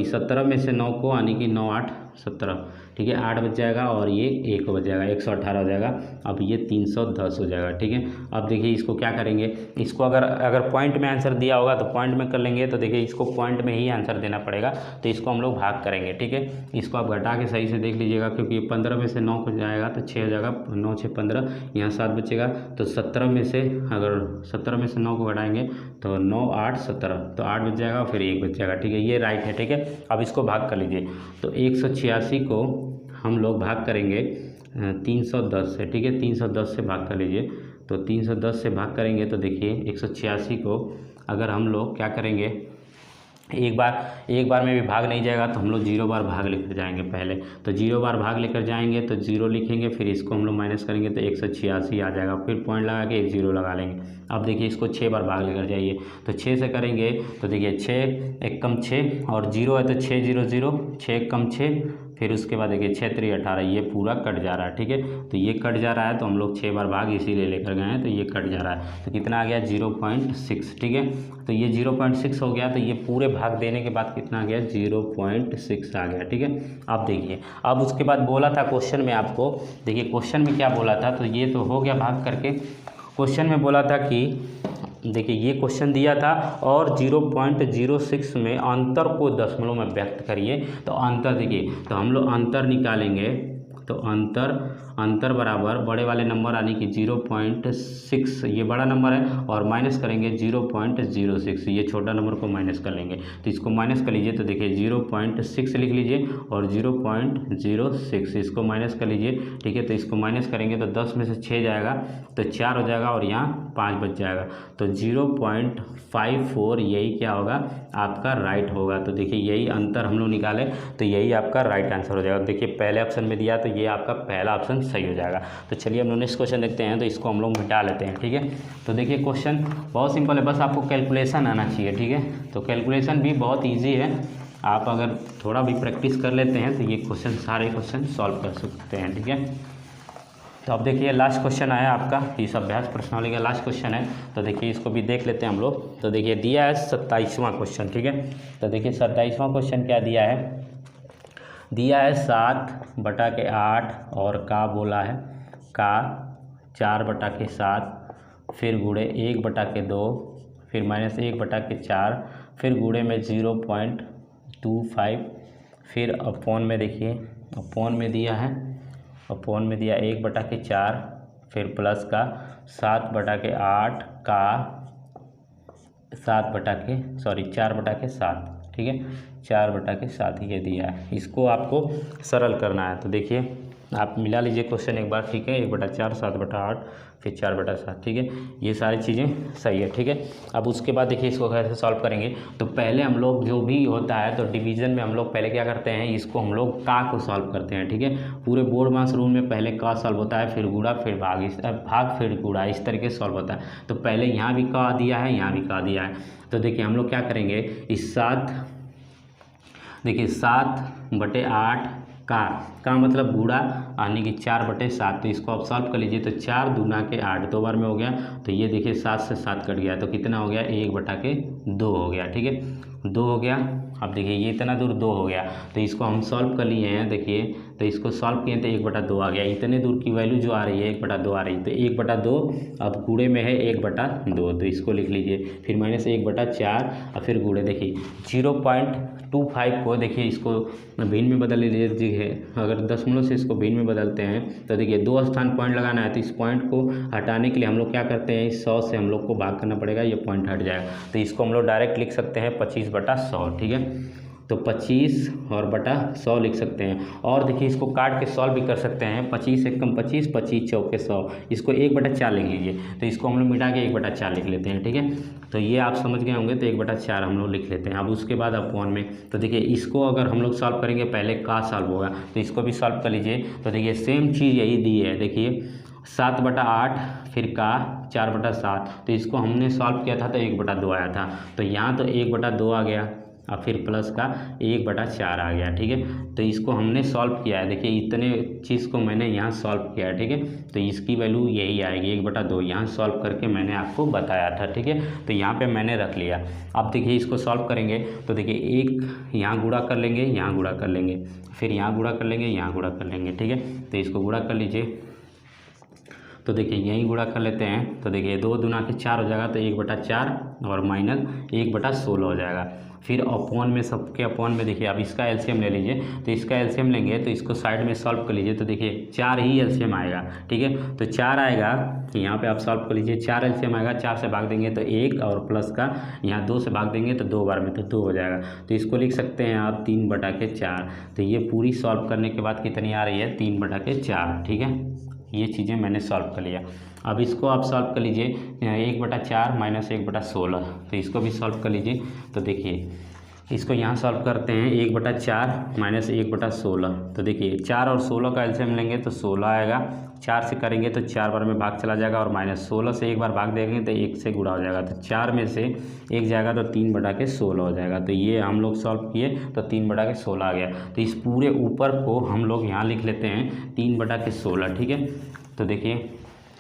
17 में से 9 को यानी कि 9 8 17, ठीक है, 8 बच जाएगा और ये 1 बच जाएगा, 118 हो जाएगा। अब ये 310 हो जाएगा, ठीक है। अब देखिए इसको क्या करेंगे, इसको अगर पॉइंट में आंसर दिया होगा तो पॉइंट में कर लेंगे, तो देखिए इसको पॉइंट में ही आंसर देना पड़ेगा, तो इसको हम लोग भाग करेंगे, ठीक है। इसको आप घटा के सही से देख लीजिएगा, क्योंकि 15 में से 9 को जाएगा तो 6 हो जाएगा, 9 6 15, यहाँ 7 बचेगा, तो 17 में से अगर 17 में से 9 को घटाएंगे तो 9 8 17, तो 8 बच जाएगा, फिर 1 बच जाएगा, ठीक है, ये राइट है, ठीक है। अब इसको भाग कर लीजिए, तो 186 को हम लोग भाग करेंगे 310 से, ठीक है, 310 से भाग कर लीजिए, तो 310 से भाग करेंगे तो देखिए 186 को अगर हम लोग क्या करेंगे, एक बार में भी भाग नहीं जाएगा तो हम लोग 0 बार भाग लेकर जाएंगे पहले, तो 0 बार भाग लेकर जाएंगे तो 0 लिखेंगे, फिर इसको हम लोग माइनस करेंगे तो 186 आ जाएगा, फिर पॉइंट लगा के एक 0 लगा लेंगे। अब देखिए इसको 6 बार भाग लेकर जाइए, तो 6 से करेंगे तो देखिए 6 1 कम 6 और 0 है तो 6 0 0, 6 कम 6, फिर उसके बाद देखिए 6 3 18, ये पूरा कट जा रहा है, ठीक है। तो ये कट जा रहा है तो हम लोग 6 बार भाग इसीलिए लेकर गए हैं, तो ये कट जा रहा है, तो कितना आ गया 0.6, ठीक है। तो ये 0.6 हो गया, तो ये पूरे भाग देने के बाद कितना आ गया 0.6 आ गया, ठीक है। अब देखिए, अब उसके बाद बोला था क्वेश्चन में आपको, देखिए क्वेश्चन में क्या बोला था, तो ये तो हो गया भाग करके। क्वेश्चन में बोला था कि देखिए ये क्वेश्चन दिया था और 0.06 में अंतर को दशमलव में व्यक्त करिए, तो अंतर देखिए, तो हम लोग अंतर निकालेंगे, तो अंतर बराबर बड़े वाले नंबर यानी कि 0.6, ये बड़ा नंबर है, और माइनस करेंगे 0.06, ये छोटा नंबर को माइनस कर लेंगे, तो इसको माइनस कर लीजिए, तो देखिए 0.6 लिख लीजिए और 0.06 इसको माइनस कर लीजिए, ठीक है। तो इसको माइनस करेंगे तो 10 में से 6 जाएगा तो 4 हो जाएगा और यहाँ 5 बच जाएगा, तो 0.54 यही क्या होगा आपका राइट होगा। तो देखिए यही अंतर हम लोग निकाले, तो यही आपका राइट आंसर हो जाएगा। देखिए पहले ऑप्शन में दिया तो ये आपका पहला ऑप्शन सही हो जाएगा। तो चलिए हम लोग नेक्स्ट क्वेश्चन देखते हैं, तो इसको हम लोग मिटा लेते हैं, ठीक है। तो देखिए क्वेश्चन बहुत सिंपल है, बस आपको कैलकुलेशन आना चाहिए, ठीक है। तो कैलकुलेशन भी बहुत ईजी है, आप अगर थोड़ा भी प्रैक्टिस कर लेते हैं तो ये क्वेश्चन सारे क्वेश्चन सॉल्व कर सकते हैं, ठीक है। तो अब देखिए लास्ट क्वेश्चन आया आपका, इस अभ्यास प्रश्नावली का लास्ट क्वेश्चन है, तो देखिए इसको भी देख लेते हैं हम लोग। तो देखिए दिया है 27वां क्वेश्चन, ठीक है। तो देखिए 27वां क्वेश्चन क्या दिया है, दिया है 7/8 और का बोला है का 4/7, फिर गुणे 1/2, फिर माइनस 1/4, फिर गुणे में 0.25, फिर अपॉन में देखिए अपॉन में दिया है, अपॉन में दिया 1/4, फिर प्लस का 7/8 का 4/7, ठीक है, 4/7 ये दिया है। इसको आपको सरल करना है, तो देखिए आप मिला लीजिए क्वेश्चन एक बार, ठीक है। 1/4 7/8 फिर 4/7, ठीक है, ये सारी चीज़ें सही है, ठीक है। अब उसके बाद देखिए इसको कैसे सॉल्व करेंगे, तो पहले हम लोग जो भी होता है तो डिवीज़न में हम लोग पहले क्या करते हैं, इसको हम लोग का को सॉल्व करते हैं, ठीक है। पूरे बोर्ड मास रूल में पहले का सॉल्व होता है, फिर गुणा, फिर भाग फिर गुणा, इस तरीके से सॉल्व होता है। तो पहले यहाँ भी का दिया है, यहाँ भी का दिया है, तो देखिए हम लोग क्या करेंगे, इस 7/8 का मतलब गुणा यानी कि 4/7, तो इसको आप सॉल्व कर लीजिए, तो 4 दूना के 8 दो बार में हो गया, तो ये देखिए 7 से 7 कट गया, तो कितना हो गया 1/2 हो गया, ठीक है, 2 हो गया। अब देखिए ये इतना दूर 2 हो गया, तो इसको हम सॉल्व कर लिए हैं, देखिए तो इसको सॉल्व किए तो 1/2 आ गया, इतने दूर की वैल्यू जो आ रही है 1/2 आ रही है, तो 1/2 अब गुणे में है 1/2, तो इसको लिख लीजिए, फिर माइनस 1/4 और फिर गुणे, देखिए 0.25 को देखिए इसको भिन्न में बदल लीजिए, अगर दशमलव से इसको भिन्न में बदलते हैं तो देखिए 2 स्थान पॉइंट लगाना है, तो इस पॉइंट को हटाने के लिए हम लोग क्या करते हैं, इस 100 से हम लोग को भाग करना पड़ेगा, ये पॉइंट हट जाएगा, तो इसको हम लोग डायरेक्ट लिख सकते हैं 25/100, ठीक है। तो 25 और बटा 100 लिख सकते हैं, और देखिए इसको काट के सॉल्व भी कर सकते हैं, 25 1 कम 25, 25 चौके 100, इसको 1/4 लिख लीजिए, तो इसको हम लोग मिटा के 1/4 लिख लेते हैं, ठीक है। तो ये आप समझ गए होंगे, तो 1/4 हम लोग लिख लेते हैं। अब उसके बाद अपॉन में, तो देखिए इसको अगर हम लोग सॉल्व करेंगे, पहले का सॉल्व होगा, तो इसको भी सॉल्व कर लीजिए, तो देखिए सेम चीज़ यही दी है, देखिए 7/8 फिर का 4/7, तो इसको हमने सॉल्व किया था तो 1/2 आया था, तो यहाँ तो 1/2 आ गया, और फिर प्लस का 1/4 आ गया, ठीक है। तो इसको हमने सॉल्व किया है, देखिए इतने चीज़ को मैंने यहाँ सॉल्व किया है, ठीक है। तो इसकी वैल्यू यही आएगी 1/2, यहाँ सॉल्व करके मैंने आपको बताया था, ठीक है। तो यहाँ पे मैंने रख लिया। अब देखिए इसको सॉल्व करेंगे तो देखिए एक यहाँ गुणा कर लेंगे, यहाँ गुणा कर लेंगे, फिर यहाँ गुणा कर लेंगे, यहाँ गुणा कर लेंगे, ठीक है। तो इसको गुणा कर लीजिए, तो देखिए यहीं गुणा कर लेते हैं। तो देखिए 2 दूना के 4 हो जाएगा, तो 1/4 और माइनस 1/16 हो जाएगा। फिर अपॉन में, सबके अपॉन में देखिए अब इसका एलसीएम ले लीजिए। तो इसका एलसीएम लेंगे तो इसको साइड में सॉल्व कर लीजिए। तो देखिए 4 ही एलसीएम आएगा, ठीक है। तो 4 आएगा, यहाँ पे आप सॉल्व कर लीजिए। 4 एलसीएम आएगा, 4 से भाग देंगे तो 1 और प्लस का यहाँ 2 से भाग देंगे तो 2 बार में तो 2 हो जाएगा। तो इसको लिख सकते हैं आप 3/4। तो ये पूरी सॉल्व करने के बाद कितनी आ रही है, 3/4, ठीक है। ये चीज़ें मैंने सॉल्व कर लिया। अब इसको आप सॉल्व कर लीजिए, 1/4 माइनस 1/16, तो इसको भी सॉल्व कर लीजिए। तो देखिए इसको यहाँ सॉल्व करते हैं, 1/4 माइनस 1/16। तो देखिए 4 और 16 का एलसीएम लेंगे तो 16 आएगा। 4 से करेंगे तो 4 बार में भाग चला जाएगा, और माइनस 16 से एक बार भाग देंगे तो 1 से गुणा हो जाएगा। तो 4 में से 1 जाएगा तो 3/16 हो जाएगा। तो ये हम लोग सॉल्व किए तो 3/16 आ गया। तो इस पूरे ऊपर को हम लोग यहाँ लिख लेते हैं 3/16, ठीक है। तो देखिए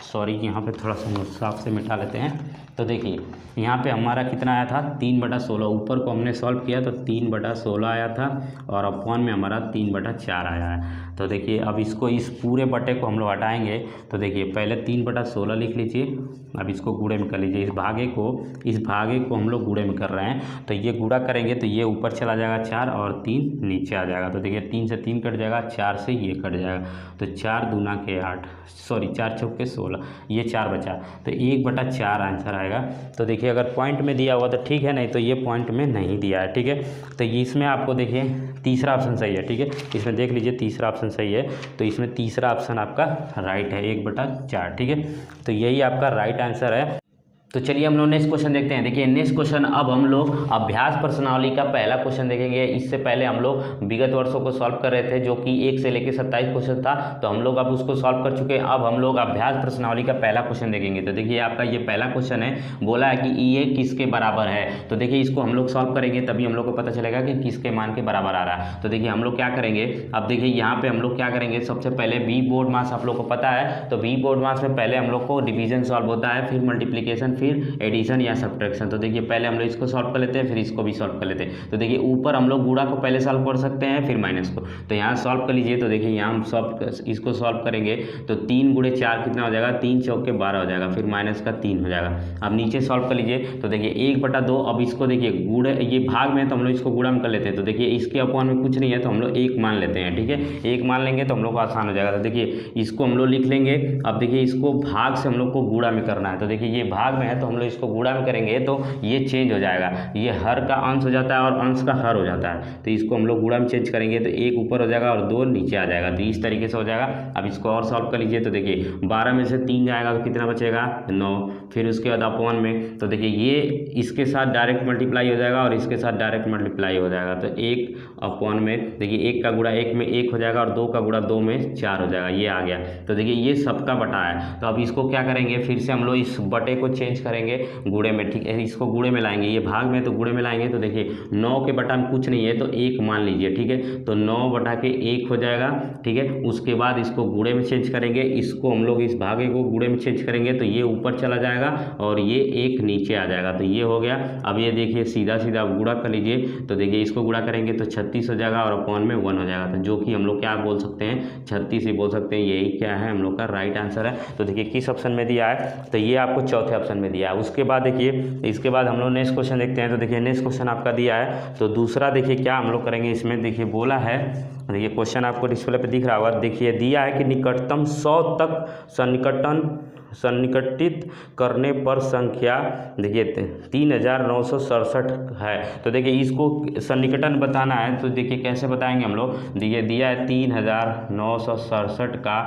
सॉरी, यहाँ पे थोड़ा सा साफ से मिटा लेते हैं। तो देखिए यहाँ पे हमारा कितना आया था, 3/16। ऊपर को हमने सॉल्व किया तो 3/16 आया था, और अपॉन में हमारा 3/4 आया है। तो देखिए अब इसको, इस पूरे बटे को हम लोग हटाएंगे। तो देखिए पहले 3/16 लिख लीजिए, अब इसको गुणे में कर लीजिए। इस भागे को हम लोग गुणे में कर रहे हैं। तो ये गुणा करेंगे तो ये ऊपर चला जाएगा 4 और 3 नीचे आ जाएगा। तो देखिए 3 से 3 कट जाएगा, 4 से ये कट जाएगा। तो 4 दूना के 8, सॉरी 4 चौके 16, ये 4 बचा। तो 1/4 आंसर आएगा। तो देखिए अगर पॉइंट में दिया हुआ तो ठीक है, नहीं तो ये पॉइंट में नहीं दिया है, ठीक है। तो इसमें आपको देखिए तीसरा ऑप्शन सही है, ठीक है। इसमें देख लीजिए तीसरा ऑप्शन सही है। तो इसमें तीसरा ऑप्शन आपका राइट है, 1/4, ठीक है। तो यही आपका राइट आंसर है। तो चलिए हम लोग नेक्स्ट क्वेश्चन देखते हैं। देखिए नेक्स्ट क्वेश्चन, अब हम लोग अभ्यास प्रश्नावली का पहला क्वेश्चन देखेंगे। इससे पहले हम लोग विगत वर्षों को सॉल्व कर रहे थे, जो कि 1 से लेकर 27 क्वेश्चन था। तो हम लोग अब उसको सॉल्व कर चुके हैं। अब हम लोग अभ्यास प्रश्नावली का पहला क्वेश्चन देखेंगे। तो देखिए आपका ये पहला क्वेश्चन है, बोला है कि ये किसके बराबर है। तो देखिए इसको हम लोग सॉल्व करेंगे, तभी हम लोग को पता चलेगा कि किसके मान के बराबर आ रहा है। तो देखिए हम लोग क्या करेंगे, अब देखिए यहाँ पे हम लोग क्या करेंगे, सबसे पहले बी बोर्ड मास आप लोग को पता है। तो बी बोर्ड मास में पहले हम लोग को डिवीजन सॉल्व होता है, फिर मल्टीप्लीकेशन, फिर एडिशन या सब्ट्रैक्शन। तो देखिए पहले हम लोग इसको सॉल्व कर लेते हैं, फिर इसको भी सॉल्व कर लेते हैं। तो देखिए ऊपर हम लोग गुणा को पहले सॉल्व कर सकते हैं, फिर माइनस को। तो यहाँ सॉल्व कर लीजिए। तो देखिए यहाँ हम इसको सॉल्व करेंगे तो 3 × 4 कितना हो जाएगा, 3 चौके 12 हो जाएगा, फिर माइनस का 3 हो जाएगा। अब नीचे सॉल्व कर लीजिए। तो देखिए 1/2, अब इसको देखिए गुणे, ये भाग में है तो हम लोग इसको गुणा में कर लेते हैं। तो देखिए इसके अपॉन में कुछ नहीं है तो हम लोग 1 मान लेते हैं, ठीक है। 1 मान लेंगे तो हम लोग को आसान हो जाएगा। तो देखिए इसको हम लोग लिख लेंगे। अब देखिए इसको भाग से हम लोग को गुणा में करना है। तो देखिए ये भाग में है तो हम लोग इसको गुणा में करेंगे तो ये चेंज हो जाएगा, ये हर का अंश हो जाता है और अंश का हर हो जाता है। तो इसको हम लोग गुणा में चेंज करेंगे तो 1 ऊपर हो जाएगा और 2 नीचे आ जाएगा। तो इस तरीके से हो जाएगा। अब इसको और सॉल्व कर लीजिए। तो देखिए 12 में से 3 जाएगा तो कितना बचेगा, 9। फिर उसके बाद अपॉन में, तो देखिए ये इसके साथ डायरेक्ट मल्टीप्लाई हो जाएगा और इसके साथ डायरेक्ट मल्टीप्लाई हो जाएगा। तो 1 अपॉन में देखिए 1 का गुणा 1 में 1 हो जाएगा और 2 का गुणा 2 में 4 हो जाएगा, ये आ गया। तो देखिए ये सबका बटा है। तो अब इसको क्या करेंगे, फिर से हम लोग इस बटे को चेंज करेंगे गुणे में, ठीक है। इसको गुणे में लाएंगे, ये भाग में तो गुणे में लाएंगे। तो देखिए 9 के बटा में कुछ नहीं है तो 1 मान लीजिए, ठीक है। तो 9/1 हो जाएगा, ठीक है। उसके बाद इसको गुणे में चेंज करेंगे, इसको हम लोग इस भागे को गुणे में चेंज करेंगे तो ये ऊपर चला जाएगा और ये 1 नीचे आ जाएगा। तो ये हो गया। अब ये देखिए सीधा सीधा गुणा कर लीजिए। तो देखिए इसको गुणा करेंगे तो 36 हो जाएगा और अपॉन में 1 हो जाएगा। तो जो कि हम लोग क्या बोल सकते हैं, 36 ही बोल सकते हैं। यही क्या है, हम लोग का राइट आंसर है। तो देखिए किस ऑप्शन में दिया है, तो ये आपको चौथे ऑप्शन में दिया है। उसके बाद देखिए इसके बाद हम लोग नेक्स्ट क्वेश्चन देखते हैं। तो देखिए नेक्स्ट क्वेश्चन आपका दिया है। तो दूसरा देखिए क्या हम लोग करेंगे, इसमें देखिए बोला है, देखिए क्वेश्चन आपको डिस्प्ले पे दिख रहा होगा। देखिए दिया है कि निकटतम 100 तक सन्निकटित करने पर संख्या देखिए 3967 है। तो देखिए इसको सन्निकटन बताना है। तो देखिए कैसे बताएंगे हम लोग, देखिए दिया है 3967 का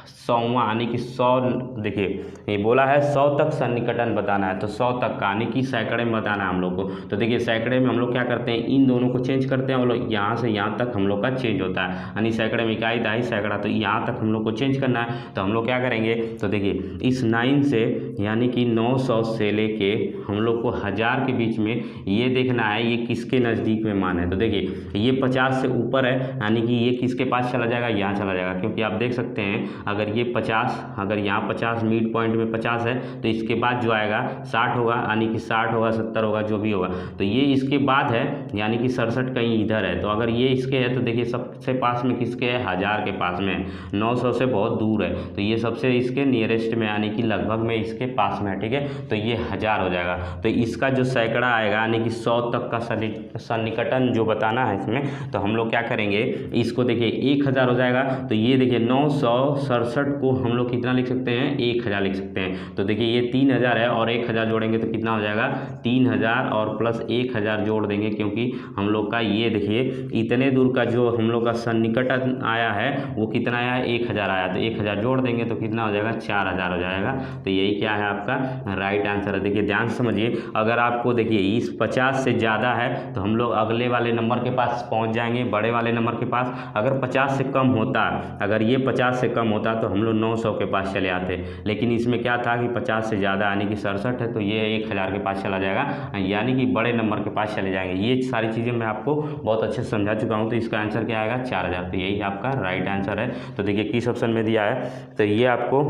100वां यानी कि 100, देखिए ये बोला है 100 तक सन्निकटन बताना है, तो 100 तक का यानी कि सैकड़े में बताना है हम लोग को। तो देखिए सैकड़े में हम लोग क्या करते हैं, इन दोनों को चेंज करते हैं, हम लोग यहाँ से यहाँ तक हम लोग का चेंज होता है, यानी सैकड़े में इकाई दहाई सैकड़ा, तो यहाँ तक हम लोग को चेंज करना है। तो हम लोग क्या करेंगे, तो देखिए इस 9 से यानी कि 900 से लेके हम लोग को 1000 के बीच में ये देखना है ये किसके नज़दीक में मान है। तो देखिए ये 50 से ऊपर है, यानी कि ये किसके पास चला जाएगा, यहाँ चला जाएगा, क्योंकि आप देख सकते हैं अगर ये 50, अगर यहाँ 50 मिड पॉइंट में 50 है तो इसके बाद जो आएगा 60 होगा, यानी कि 60 होगा 70 होगा जो भी होगा, तो ये इसके बाद है, यानी कि 67 कहीं इधर है। तो अगर ये इसके है तो देखिए सबसे पास में किसके है, 1000 के पास में है, 900 से बहुत दूर है, तो ये सबसे इसके नियरेस्ट में यानी कि लगभग में इसके पास में है, ठीक है। तो ये 1000 हो जाएगा। तो इसका जो सैकड़ा आएगा यानी कि 100 तक का सन्निकटन जो बताना है इसमें, तो हम लोग क्या करेंगे, इसको देखिए 1000 हो जाएगा। तो ये देखिए 967 को हम लोग कितना लिख सकते हैं, 1000 लिख सकते हैं। तो देखिए ये 3000 है और 1000 जोड़ेंगे तो कितना हो जाएगा, 3000 और प्लस 1000 जोड़ देंगे, क्योंकि हम लोग का ये देखिए इतने दूर का जो हम लोग का सन्निकटन आया है वो कितना आया है, 1000 आया, तो 1000 जोड़ देंगे तो कितना हो जाएगा, 4000 हो जाएगा। तो यही क्या है आपका राइट आंसर है। देखिए ध्यान से समझिए, अगर आपको देखिए इस 50 से ज़्यादा है तो हम लोग अगले वाले नंबर के पास पहुंच जाएंगे, बड़े वाले नंबर के पास। अगर 50 से कम होता, अगर ये 50 से कम होता तो हम लोग 900 के पास चले आते, लेकिन इसमें क्या था कि 50 से ज़्यादा यानी कि 67 है, तो ये 1000 के पास चला जाएगा, यानी कि बड़े नंबर के पास चले जाएंगे। ये सारी चीज़ें मैं आपको बहुत अच्छे से समझा चुका हूँ। तो इसका आंसर क्या आएगा, 4000। तो यही आपका राइट आंसर है। तो देखिए किस ऑप्शन में दिया है, तो ये आपको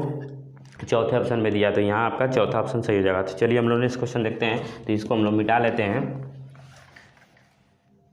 चौथे ऑप्शन में दिया, तो यहाँ आपका चौथा ऑप्शन सही हो जाएगा। तो चलिए हम लोग नेक्स्ट क्वेश्चन देखते हैं, तो इसको हम लोग मिटा लेते हैं।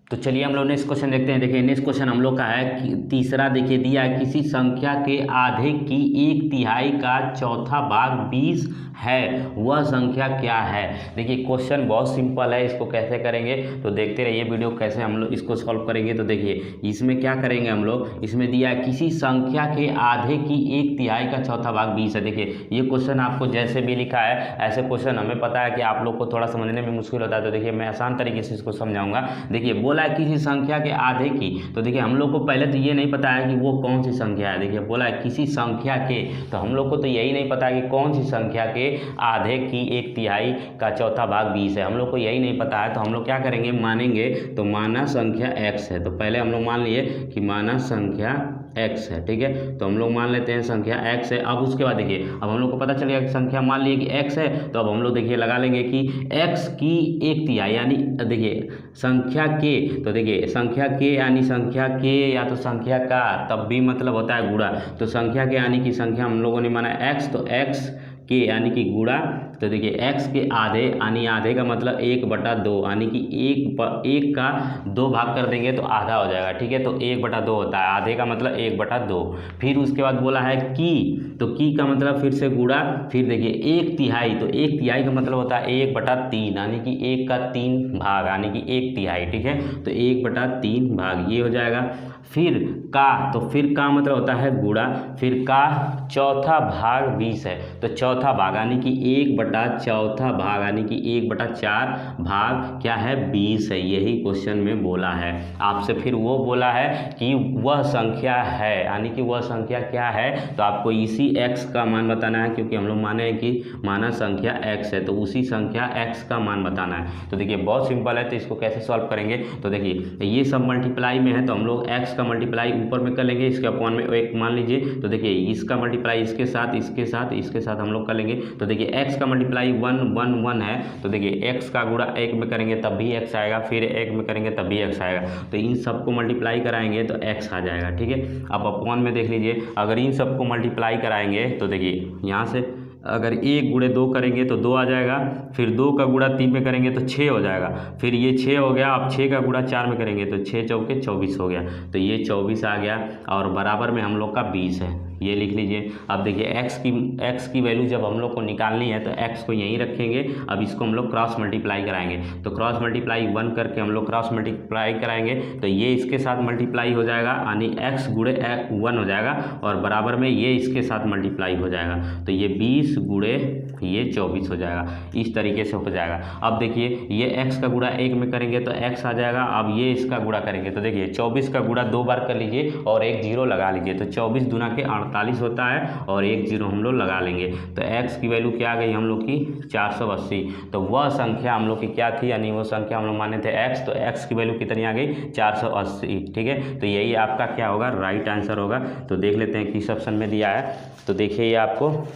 तो चलिए हम लोग नेक्स्ट क्वेश्चन देखते हैं। देखिए नेक्स्ट क्वेश्चन हम लोग का है कि तीसरा देखिए दिया है, किसी संख्या के आधे की 1/3 का चौथा भाग 20 है, वह संख्या क्या है। देखिए क्वेश्चन बहुत सिंपल है, इसको कैसे करेंगे तो देखते रहिए वीडियो, कैसे हम लोग इसको सॉल्व करेंगे। तो देखिए इसमें क्या करेंगे हम लोग, इसमें दिया है किसी संख्या के आधे की 1/3 का चौथा भाग 20 है। देखिए ये क्वेश्चन आपको जैसे भी लिखा है ऐसे क्वेश्चन हमें पता है कि आप लोग को थोड़ा समझने में मुश्किल होता है, तो देखिए मैं आसान तरीके से इसको समझाऊंगा। देखिए बोला है किसी संख्या के आधे की, तो देखिए हम लोग को पहले तो ये नहीं पता है कि वो कौन सी संख्या है। देखिए बोला है किसी संख्या के, तो हम लोग को तो यही नहीं पता है कि कौन सी संख्या के आधे की 1/3 का चौथा भाग 20 है, हम लोग को यही नहीं पता है। तो हम लोग क्या करेंगे, मानेंगे, तो माना संख्या x है, तो पहले हम लोग मान लिए कि माना संख्या x है, ठीक है। तो हम लोग मान लेते हैं संख्या x है। अब उसके बाद देखिए अब हम लोग को पता चलेगा कि संख्या मान लिए कि x है, तो अब हम लोग देखिए लगा लेंगे कि x की 1/3 यानी देखिए संख्या के, तो देखिए संख्या के यानी संख्या के या तो संख्या का, तब भी मतलब होता है गुणा। तो संख्या के यानी कि संख्या हम लोगों ने माना x, तो x के यानी कि गुणा, तो देखिए x के आधे यानी आधे का मतलब 1/2 यानी कि एक का 2 भाग कर देंगे तो आधा हो जाएगा, ठीक है। तो 1/2 होता है, आधे का मतलब 1/2। फिर उसके बाद बोला है की, तो की का मतलब फिर से गुणा, फिर देखिए 1/3, तो 1/3 का मतलब होता है 1/3 यानी कि 1 का 3 भाग यानी कि 1/3, ठीक है। तो 1/3 भाग ये हो जाएगा। फिर का, तो फिर का मतलब होता है गुणा, फिर का चौथा भाग 20 है, तो चौथा भाग यानी कि 1/4 भाग यानी कि 1/4 भाग क्या है 20 है। यही क्वेश्चन में बोला है आपसे। फिर वो बोला है कि वह संख्या है, यानी कि वह संख्या क्या है, तो आपको इसी x का मान बताना है, क्योंकि हम लोग माने हैं कि माना संख्या x है, तो उसी संख्या x का मान बताना है। तो देखिए बहुत सिंपल है, तो इसको कैसे सॉल्व करेंगे, तो देखिए ये सब मल्टीप्लाई में है, तो हम लोग x का मल्टीप्लाई ऊपर में कर लेंगे, इसके अपॉन में एक मान लीजिए, तो देखिए इसका मल्टीप्लाई इसके साथ इसके साथ इसके साथ हम लोग कर लेंगे। तो देखिए x का मल्टीप्लाई 1 1 1 है, तो देखिए x का गुणा 1 में करेंगे तब भी x आएगा, फिर 1 में करेंगे तब भी x आएगा, तो इन सबको मल्टीप्लाई कराएंगे तो x आ जाएगा, ठीक है। अब अपॉन में देख लीजिए, अगर इन सबको मल्टीप्लाई कराएंगे तो देखिए यहाँ से अगर 1 गुणे 2 करेंगे तो 2 आ जाएगा, फिर 2 का गुणा 3 में करेंगे तो 6 हो जाएगा, फिर ये 6 हो गया। अब 6 का गुणा 4 में करेंगे तो 6 चौके 24 हो गया, तो ये 24 आ गया, और बराबर में हम लोग का 20 है, ये लिख लीजिए। अब देखिए x की वैल्यू जब हम लोग को निकालनी है तो x को यहीं रखेंगे। अब इसको हम लोग क्रॉस मल्टीप्लाई कराएंगे, तो क्रॉस मल्टीप्लाई 1 करके हम लोग क्रॉस मल्टीप्लाई कराएंगे, तो ये इसके साथ मल्टीप्लाई हो जाएगा यानी x गुणे 1 हो जाएगा, और बराबर में ये इसके साथ मल्टीप्लाई हो जाएगा, तो ये 20 गुणे ये 24 हो जाएगा। इस तरीके से हो जाएगा। अब देखिए ये x का गुणा 1 में करेंगे तो x आ जाएगा। अब ये इसका गुणा करेंगे तो देखिए 24 का गुणा 2 बार कर लीजिए और एक 0 लगा लीजिए, तो 24 दूना के 48 होता है और 1 0 हम लोग लगा लेंगे। तो x की वैल्यू क्या आ गई हम लोग की 480। तो वह संख्या हम लोग की क्या थी, यानी वो संख्या हम लोग माने थे x, तो x की वैल्यू कितनी आ गई 480। ठीक है, तो यही आपका क्या होगा, राइट आंसर होगा। तो देख लेते हैं किस ऑप्शन में दिया है। तो देखिए ये आपको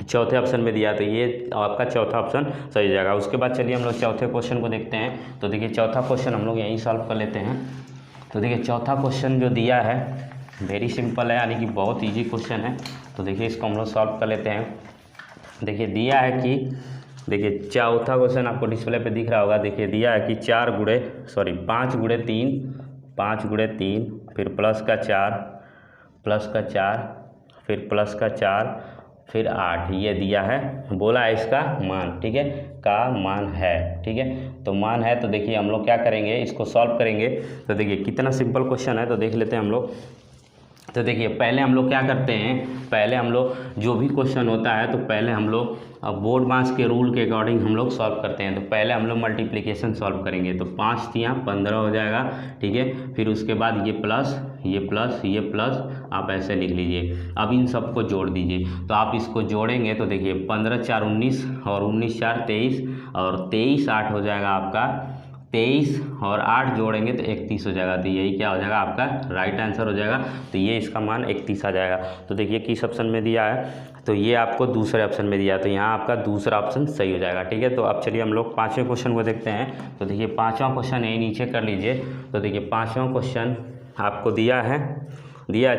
चौथे ऑप्शन में दिया, तो ये आपका चौथा ऑप्शन सही हो जाएगा। उसके बाद चलिए हम लोग चौथे क्वेश्चन को देखते हैं। तो देखिए चौथा क्वेश्चन हम लोग यहीं सॉल्व कर लेते हैं। तो देखिए चौथा क्वेश्चन जो दिया है वेरी सिंपल है, यानी कि बहुत इजी क्वेश्चन है। तो देखिए इसको हम लोग सॉल्व कर लेते हैं। देखिए दिया है कि, देखिए चौथा क्वेश्चन आपको डिस्प्ले पे दिख रहा होगा। देखिए दिया है कि 5 गुणे 3 फिर प्लस का 4 फिर प्लस का 4 फिर 8, ये दिया है, बोला है इसका मान। ठीक है, का मान है। ठीक है, तो मान है। तो देखिए हम लोग क्या करेंगे, इसको सॉल्व करेंगे। तो देखिए कितना सिंपल क्वेश्चन है, तो देख लेते हैं हम लोग। तो देखिए पहले हम लोग क्या करते हैं, पहले हम लोग जो भी क्वेश्चन होता है तो पहले हम लोग बोर्ड मास के रूल के अकॉर्डिंग हम लोग सॉल्व करते हैं। तो पहले हम लोग मल्टीप्लिकेशन सॉल्व करेंगे। तो 5 तियाँ 15 हो जाएगा। ठीक है, फिर उसके बाद ये प्लस आप ऐसे लिख लीजिए। अब इन सबको जोड़ दीजिए। तो आप इसको जोड़ेंगे तो देखिए 15 4 19 और 19 4 23 और 23 8 हो जाएगा आपका 23 और 8 जोड़ेंगे तो 31 हो जाएगा। तो यही क्या हो जाएगा, आपका राइट आंसर हो जाएगा। तो ये इसका मान 31 आ जाएगा। तो देखिए किस ऑप्शन में दिया है, तो ये आपको दूसरे ऑप्शन में दिया है। तो यहाँ आपका दूसरा ऑप्शन सही हो जाएगा। ठीक है, तो अब चलिए हम लोग पाँचवें क्वेश्चन को देखते हैं। तो देखिए पाँचवां क्वेश्चन यही नीचे कर लीजिए। तो देखिए पाँचवां क्वेश्चन आपको दिया है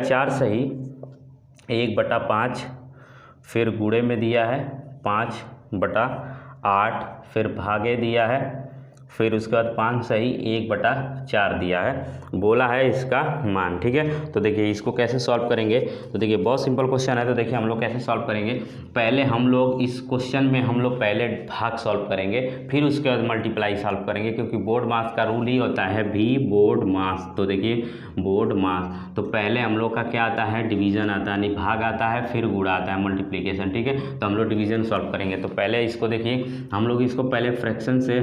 4 सही 1/5, फिर गुणे में दिया है 5/8, फिर भागे दिया है, फिर उसके बाद 5 सही 1/4 दिया है, बोला है इसका मान। ठीक है, तो देखिए इसको कैसे सॉल्व करेंगे। तो देखिए बहुत सिंपल क्वेश्चन है। तो देखिए हम लोग कैसे सॉल्व करेंगे, पहले हम लोग इस क्वेश्चन में हम लोग पहले भाग सॉल्व करेंगे, फिर उसके बाद मल्टीप्लाई सॉल्व करेंगे, क्योंकि बोर्ड मास का रूल ही होता है भी बोर्ड मास। तो देखिए बोर्ड मास, तो पहले हम लोग का क्या आता है, डिवीज़न आता है, यानी भाग आता है, फिर गुणा आता है मल्टीप्लिकेशन। ठीक है, तो हम लोग डिवीज़न सॉल्व करेंगे। तो पहले इसको देखिए हम लोग इसको पहले फ्रैक्शन से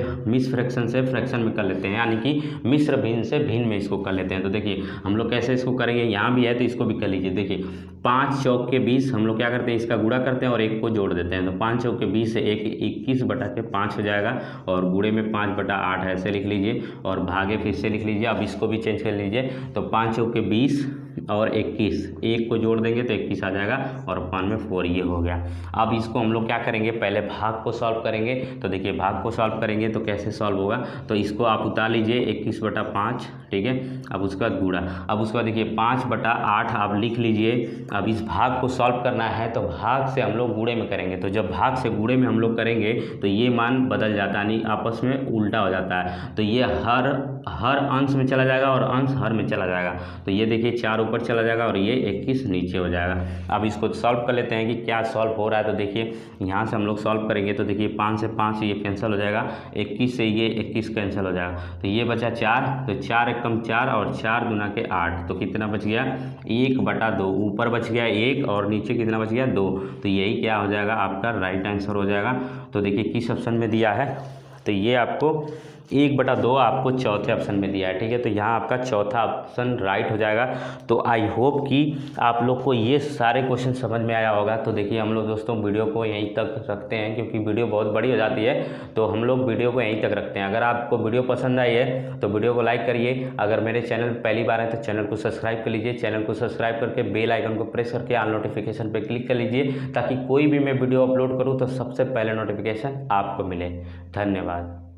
फ्रैक्शन में कर लेते हैं, यानी कि मिश्र भिन्न से भिन्न में इसको कर लेते हैं। तो देखिए हम लोग कैसे इसको करेंगे, यहाँ भी है तो इसको भी कर लीजिए। देखिए 5 चौक के 20 हम लोग क्या करते हैं, इसका गुणा करते हैं और 1 को जोड़ देते हैं। तो 5 चौक के 20 से 21/5 हो जाएगा और गुणे में 5/8 ऐसे लिख लीजिए और भागे फिर से लिख लीजिए। अब इसको भी चेंज कर लीजिए। तो 5 चौक के 20 और 21, 1 को जोड़ देंगे तो 21 आ जाएगा और 5 में 4, ये हो गया। अब इसको हम लोग क्या करेंगे, पहले भाग को सॉल्व करेंगे। तो देखिए भाग को सॉल्व करेंगे तो कैसे सॉल्व होगा, तो इसको आप उतार लीजिए 21/5। ठीक है, अब उसके बाद गुणा, अब उसके बाद देखिए 5/8 आप लिख लीजिए। अब इस भाग को सॉल्व करना है तो भाग से हम लोग गुणे में करेंगे। तो जब भाग से गुणे में हम लोग करेंगे तो ये मान बदल जाता है, यानी आपस में उल्टा हो जाता है। तो ये हर अंश में चला जाएगा और अंश हर में चला जाएगा। तो ये देखिए 4 ऊपर चला जाएगा और ये 21 नीचे हो जाएगा। अब इसको सॉल्व कर लेते हैं कि क्या सॉल्व हो रहा है। तो देखिए यहाँ से हम लोग सॉल्व करेंगे तो देखिए 5 से 5 ये कैंसिल हो जाएगा, 21 से ये 21 कैंसिल हो जाएगा। तो ये बचा 4, तो 4 एकम 4 और 4 दूना के 8, तो कितना बच गया 1/2। ऊपर बच गया 1 और नीचे कितना बच गया 2। तो यही क्या हो जाएगा, आपका राइट आंसर हो जाएगा। तो देखिए किस ऑप्शन में दिया है, तो ये आपको 1/2 आपको चौथे ऑप्शन में दिया है। ठीक है, तो यहाँ आपका चौथा ऑप्शन राइट हो जाएगा। तो आई होप कि आप लोग को ये सारे क्वेश्चन समझ में आया होगा। तो देखिए हम लोग दोस्तों वीडियो को यहीं तक रखते हैं, क्योंकि वीडियो बहुत बड़ी हो जाती है, तो हम लोग वीडियो को यहीं तक रखते हैं। अगर आपको वीडियो पसंद आई है तो वीडियो को लाइक करिए। अगर मेरे चैनल पहली बार है तो चैनल को सब्सक्राइब कर लीजिए। चैनल को सब्सक्राइब करके बेल आइकन को प्रेस करके ऑल नोटिफिकेशन पर क्लिक कर लीजिए, ताकि कोई भी मैं वीडियो अपलोड करूँ तो सबसे पहले नोटिफिकेशन आपको मिले। धन्यवाद।